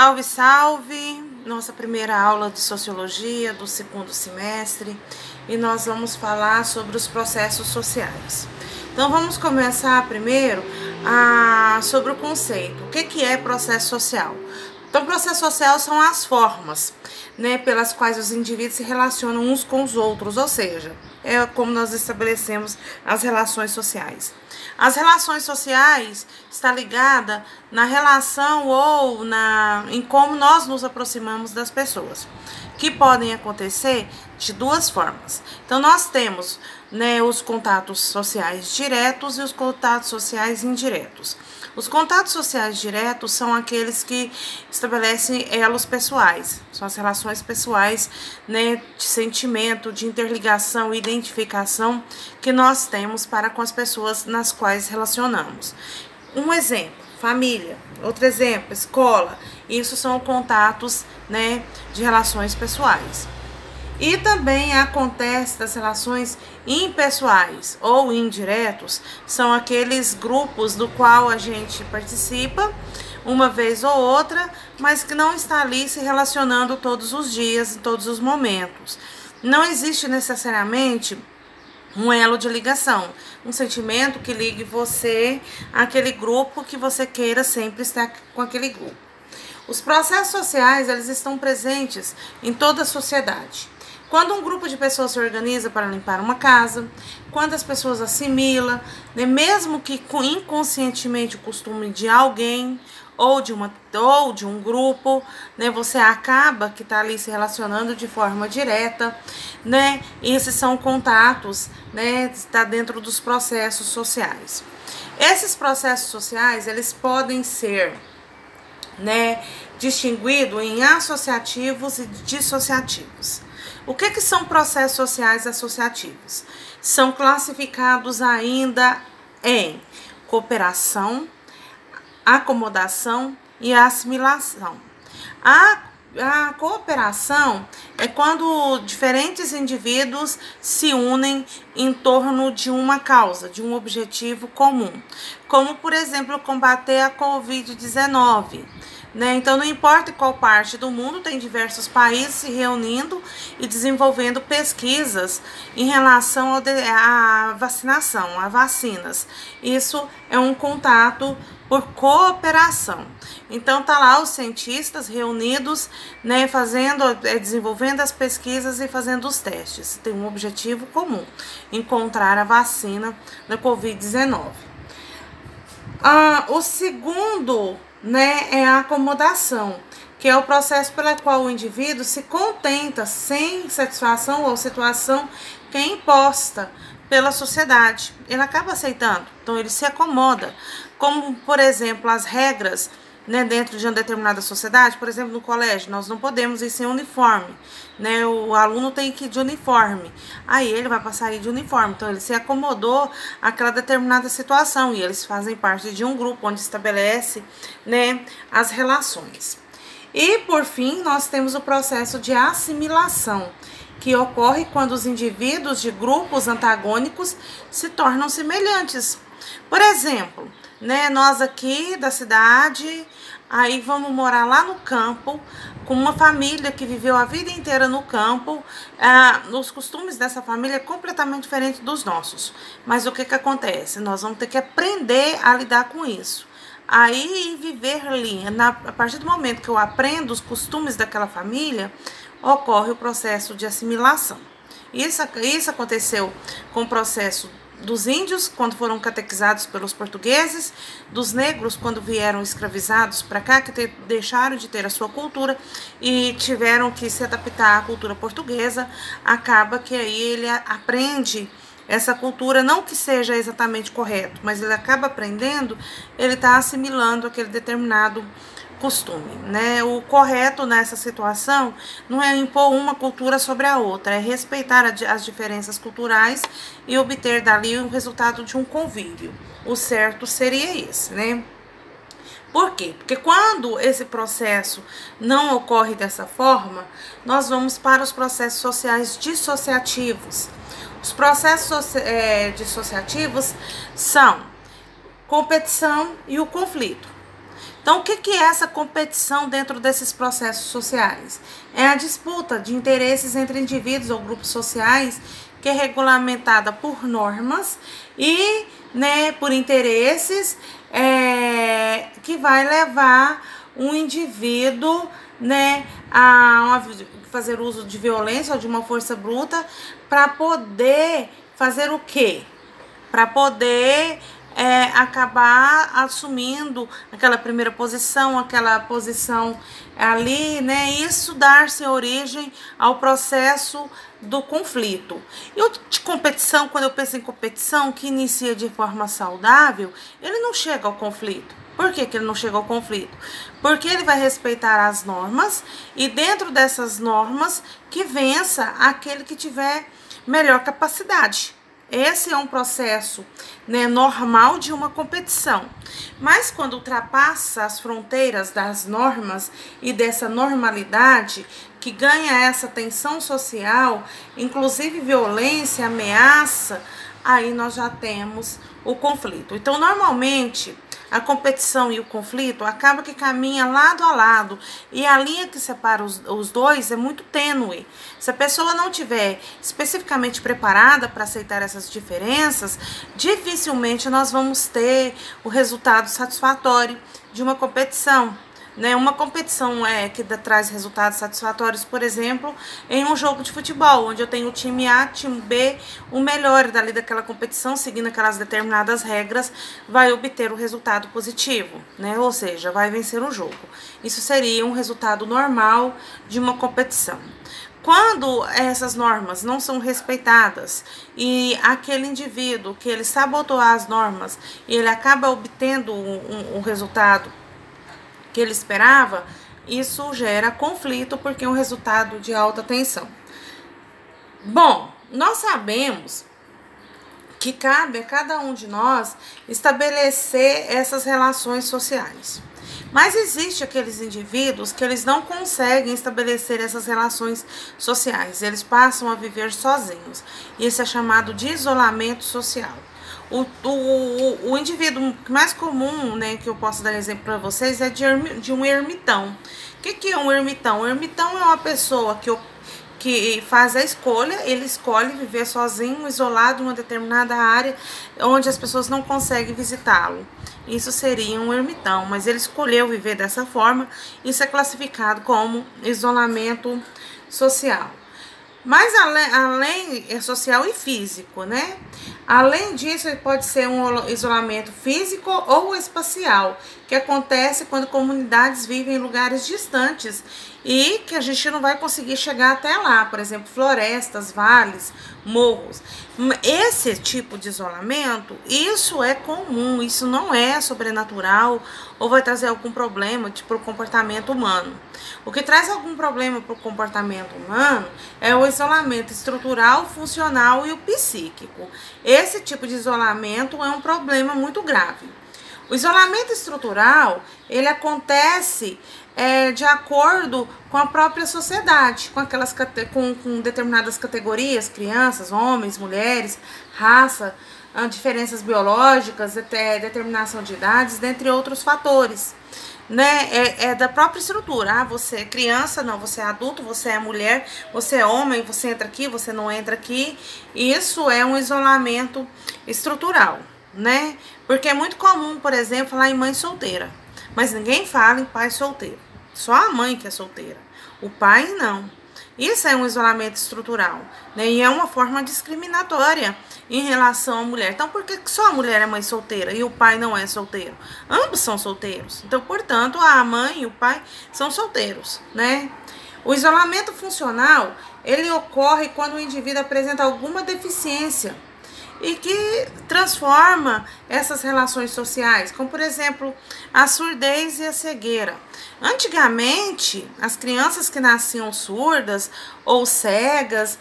Salve, salve! Nossa primeira aula de Sociologia do segundo semestre e nós vamos falar sobre os processos sociais. Então vamos começar primeiro sobre o conceito. O que é processo social? Então, processo social são as formas, pelas quais os indivíduos se relacionam uns com os outros, ou seja, é como nós estabelecemos as relações sociais. As relações sociais está ligada na relação ou em como nós nos aproximamos das pessoas, que podem acontecer de duas formas. Então, nós temos os contatos sociais diretos e os contatos sociais indiretos. Os contatos sociais diretos são aqueles que estabelecem elos pessoais, são as relações pessoais, de sentimento, de interligação, identificação que nós temos para com as pessoas nas quais relacionamos. Um exemplo, família. Outro exemplo, escola. Isso são contatos, de relações pessoais. E também acontece das relações impessoais ou indiretos, são aqueles grupos do qual a gente participa uma vez ou outra, mas que não está ali se relacionando todos os dias, em todos os momentos. Não existe necessariamente um elo de ligação, um sentimento que ligue você àquele grupo que você queira sempre estar com aquele grupo. Os processos sociais, eles estão presentes em toda a sociedade. Quando um grupo de pessoas se organiza para limpar uma casa, quando as pessoas assimilam, mesmo que inconscientemente o costume de alguém ou de um grupo, você acaba que está ali se relacionando de forma direta, E esses são contatos, está dentro dos processos sociais. Esses processos sociais, eles podem ser, distinguidos em associativos e dissociativos. O que são processos sociais associativos? São classificados ainda em cooperação, acomodação e assimilação. A cooperação é quando diferentes indivíduos se unem em torno de uma causa, de um objetivo comum, como, por exemplo, combater a Covid-19. Então, não importa qual parte do mundo, tem diversos países se reunindo e desenvolvendo pesquisas em relação à vacinação, a vacinas. Isso é um contato por cooperação. Então, tá lá os cientistas reunidos, desenvolvendo as pesquisas e fazendo os testes. Tem um objetivo comum, encontrar a vacina da Covid-19. O segundo é a acomodação, que é o processo pelo qual o indivíduo se contenta sem satisfação ou situação que é imposta pela sociedade. Ele acaba aceitando, então ele se acomoda, como, por exemplo, as regras dentro de uma determinada sociedade. Por exemplo, no colégio, nós não podemos ir sem uniforme, o aluno tem que ir de uniforme, aí ele vai passar aí de uniforme, então ele se acomodou àquela determinada situação e eles fazem parte de um grupo onde estabelece, as relações. E, por fim, nós temos o processo de assimilação, que ocorre quando os indivíduos de grupos antagônicos se tornam semelhantes. Por exemplo, nós aqui da cidade, aí vamos morar lá no campo, com uma família que viveu a vida inteira no campo, os costumes dessa família é completamente diferente dos nossos. Mas o que acontece? Nós vamos ter que aprender a lidar com isso. Aí viver ali, a partir do momento que eu aprendo os costumes daquela família, ocorre o processo de assimilação. Isso aconteceu com o processo dos índios, quando foram catequizados pelos portugueses, dos negros, quando vieram escravizados para cá, que deixaram de ter a sua cultura e tiveram que se adaptar à cultura portuguesa. Acaba que aí ele aprende essa cultura, não que seja exatamente correto, mas ele acaba aprendendo, ele está assimilando aquele determinado costume, O correto nessa situação não é impor uma cultura sobre a outra, é respeitar as diferenças culturais e obter dali o resultado de um convívio. O certo seria esse, Por quê? Porque quando esse processo não ocorre dessa forma, nós vamos para os processos sociais dissociativos. Os processos dissociativos são competição e o conflito. Então, o que é essa competição dentro desses processos sociais? É a disputa de interesses entre indivíduos ou grupos sociais que é regulamentada por normas e, né, por interesses que vai levar um indivíduo, né, a fazer uso de violência ou de uma força bruta para poder fazer o quê? Para poder acabar assumindo aquela primeira posição, aquela posição ali, né? Isso dar-se origem ao processo do conflito. E o de competição, quando eu penso em competição, que inicia de forma saudável, ele não chega ao conflito. Por que ele não chega ao conflito? Porque ele vai respeitar as normas e dentro dessas normas que vença aquele que tiver melhor capacidade. Esse é um processo, né, normal de uma competição. Mas quando ultrapassa as fronteiras das normas e dessa normalidade, que ganha essa tensão social, inclusive violência, ameaça, aí nós já temos o conflito. Então, normalmente, a competição e o conflito acaba que caminha lado a lado e a linha que separa os dois é muito tênue. Se a pessoa não tiver especificamente preparada para aceitar essas diferenças, dificilmente nós vamos ter o resultado satisfatório de uma competição. Né? Uma competição que traz resultados satisfatórios, por exemplo, em um jogo de futebol, onde eu tenho o time A, time B, o melhor dali daquela competição, seguindo aquelas determinadas regras, vai obter o resultado positivo, né? Ou seja, vai vencer o jogo. Isso seria um resultado normal de uma competição. Quando essas normas não são respeitadas e aquele indivíduo que ele sabotou as normas e ele acaba obtendo um resultado que ele esperava, isso gera conflito porque é um resultado de alta tensão. Bom, nós sabemos que cabe a cada um de nós estabelecer essas relações sociais. Mas existe aqueles indivíduos que eles não conseguem estabelecer essas relações sociais, eles passam a viver sozinhos. Isso é chamado de isolamento social. O indivíduo mais comum, né, que eu posso dar exemplo para vocês é de um ermitão. O que é um ermitão? O ermitão é uma pessoa que faz a escolha, ele escolhe viver sozinho, isolado em uma determinada área onde as pessoas não conseguem visitá-lo. Isso seria um ermitão, mas ele escolheu viver dessa forma, isso é classificado como isolamento social. Mas além é social e físico, né? Além disso, ele pode ser um isolamento físico ou espacial, que acontece quando comunidades vivem em lugares distantes e que a gente não vai conseguir chegar até lá, por exemplo, florestas, vales, morros. Esse tipo de isolamento, isso é comum, isso não é sobrenatural ou vai trazer algum problema para o comportamento humano. O que traz algum problema para o comportamento humano é o isolamento estrutural, funcional e o psíquico. Esse tipo de isolamento é um problema muito grave. O isolamento estrutural, ele acontece de acordo com a própria sociedade, com determinadas categorias, crianças, homens, mulheres, raça, diferenças biológicas, determinação de idades, dentre outros fatores. Né, é da própria estrutura. Você é criança, não, você é adulto, você é mulher, você é homem, você entra aqui, você não entra aqui. Isso é um isolamento estrutural, né? Porque é muito comum, por exemplo, falar em mãe solteira, mas ninguém fala em pai solteiro. Só a mãe que é solteira, o pai não. Isso é um isolamento estrutural, né? E é uma forma discriminatória em relação à mulher. Então, por que só a mulher é mãe solteira e o pai não é solteiro? Ambos são solteiros. Então, portanto, a mãe e o pai são solteiros, né? O isolamento funcional, ele ocorre quando o indivíduo apresenta alguma deficiência e que transforma essas relações sociais, como por exemplo a surdez e a cegueira. Antigamente, as crianças que nasciam surdas ou cegas,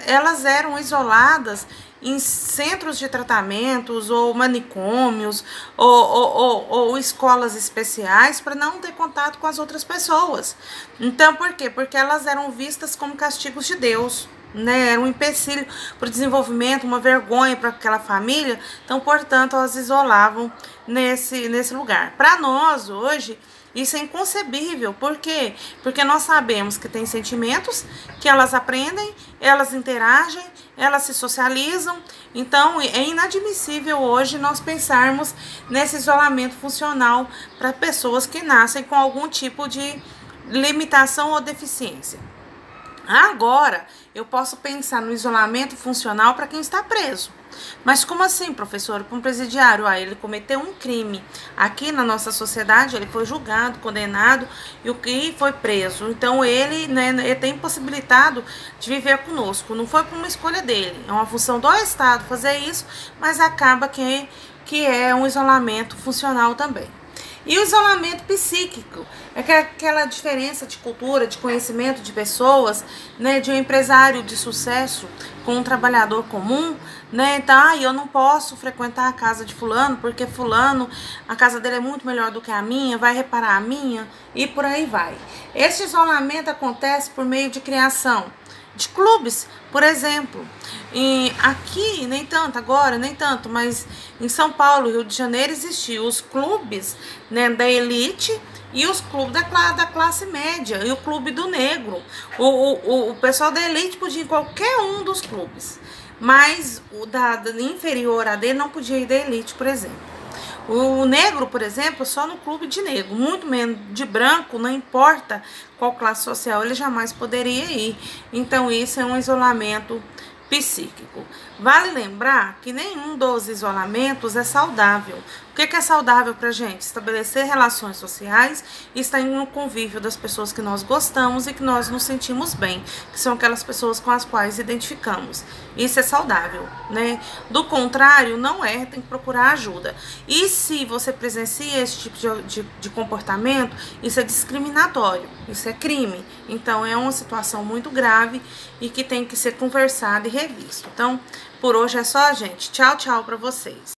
elas eram isoladas em centros de tratamentos ou manicômios ou escolas especiais para não ter contato com as outras pessoas. Então, por quê? Porque elas eram vistas como castigos de Deus. né? Era um empecilho para o desenvolvimento, uma vergonha para aquela família. Então, portanto, elas isolavam nesse lugar. Para nós, hoje, isso é inconcebível. Por quê? Porque nós sabemos que tem sentimentos, que elas aprendem, elas interagem, elas se socializam. Então, é inadmissível hoje nós pensarmos nesse isolamento funcional para pessoas que nascem com algum tipo de limitação ou deficiência. Agora, eu posso pensar no isolamento funcional para quem está preso. Mas como assim, professor? Para um presidiário, ele cometeu um crime aqui na nossa sociedade, ele foi julgado, condenado e foi preso. Então ele, ele tem impossibilitado de viver conosco. Não foi por uma escolha dele, é uma função do Estado fazer isso, mas acaba que é um isolamento funcional também. E o isolamento psíquico é aquela diferença de cultura, de conhecimento de pessoas, né, de um empresário de sucesso com um trabalhador comum, né? Então, eu não posso frequentar a casa de fulano porque fulano, a casa dele é muito melhor do que a minha, vai reparar a minha e por aí vai. Esse isolamento acontece por meio de criação de clubes, por exemplo. E aqui, nem tanto, agora, nem tanto, mas em São Paulo, Rio de Janeiro, existiam os clubes, né, da elite e os clubes da classe média e o clube do negro. O pessoal da elite podia ir em qualquer um dos clubes, mas o da inferior a dele não podia ir da elite, por exemplo. O negro, por exemplo, só no clube de negro, muito menos de branco, não importa qual classe social, ele jamais poderia ir. Então, isso é um isolamento psíquico. Vale lembrar que nenhum dos isolamentos é saudável. O que é saudável para a gente? Estabelecer relações sociais e estar no convívio das pessoas que nós gostamos e que nós nos sentimos bem, que são aquelas pessoas com as quais identificamos. Isso é saudável, né? Do contrário, não é, tem que procurar ajuda. E se você presencia esse tipo de comportamento, isso é discriminatório, isso é crime. Então, é uma situação muito grave e que tem que ser conversada e revisto. Então, por hoje é só, gente. Tchau, tchau para vocês.